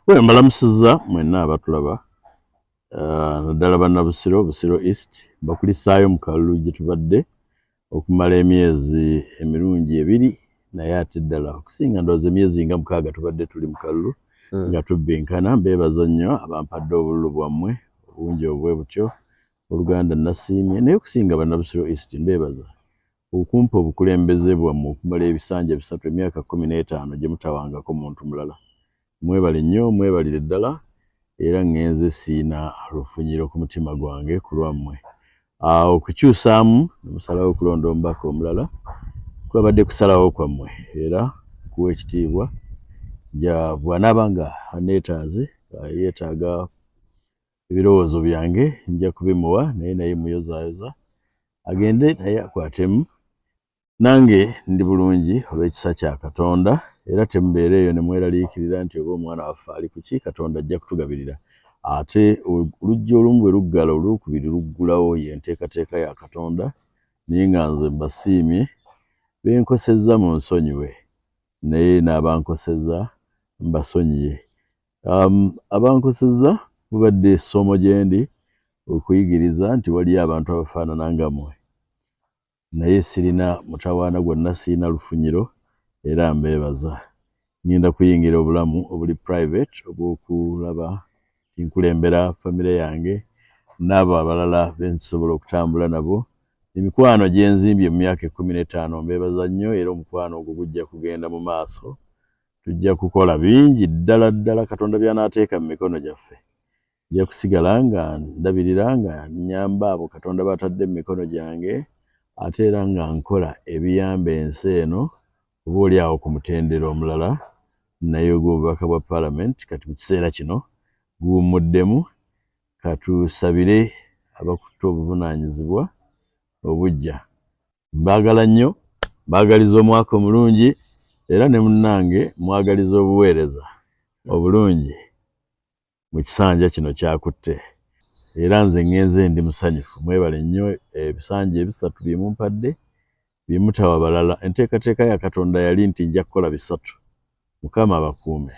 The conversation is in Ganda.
Mbalamusizza mwenna abatulaba naddala bannabusiro Busiro East bakulisaayo mu kalulu gye tubadde okumala emyezi emirungi 2 naye ate ddala okusinga ndowooza emyezi nga 6 tubadde tuli mu kalulu nga tubbinkana. Mbeebaza nnyo abampadde obululu bwammwe obungi obwe butyo Oluganda nasiimye naye okusinga bannabusiro East mbeebaza okumpa obukulembeze bwammwe okumala ebisanja 3 emyaka 15 gye mutawangako muntu mulala. Mwebale nnyo, mwebalire ddala era ngenze siina lufunyiro ku mutima gwange ku lwammwe. Okukyusaamu musalawo okulonda omubaka omulala kwabadde kusalawo kwammwe era kuwa ekitiibwa bw'anaaba nga aneetaaze yeetaaga ebirowoozo byange nja kubimuwa naye muyozaayoza agende naye akwatemu. Nange ndi bulungi olw'ekisa kya Katonda era temubeere eyo ne mweraliikirira nti oba omwana waffe ali ku ki, Katonda ajja kutugabirira. Ate oluggi olumu bwe luggala olwokubiri luggulawo y'enteekateeka ya Katonda naye nga nze mbasiimye benkosezza mu nsonyiwe naye n'abankosezza mbasonyiye. Abankosezza mubadde essomo gye ndi okuyigiriza nti waliyo abantu abafaanana nga mmwe naye sirina mutawaana gwonna, sirina lufunyiro era mbeebaza. Ngenda kuyingira obulamu obuli private obw'okulaba nkulembera famire yange n'abo abalala bensobola okutambula nabo. Emikwano gye nzimbye mu myaka 15 mbeebaza nnyo era omukwano ogwo gujja kugenda mu maaso. Tujja kukola bingi ddala ddala Katonda by'anaateeka mu mikono gyaffe. Nja kusigala nga ndabirira nga nnyamba abo Katonda batadde mu mikono gyange ate era nga nkola ebiyamba ensi eno oboolyawo ku mutendera omulala naye ogw'obubaka bwa Parliament kati mu kiseera kino guwummuddemu. Katusabire abakutte obuvunaanyizibwa obujja. Mbaagala nnyo, mbaagaliza omwaka omulungi era ne munnange mwagaliza obuweereza obulungi mu kisanja kino kyakutte era nze ngenze ndi musanyufu. Mwebale nnyo. Ebisanja 3 bye mumpadde bye mutawa balala. Enteekateeka ya Katonda yali nti nja kukola 3. Mukama abakuume.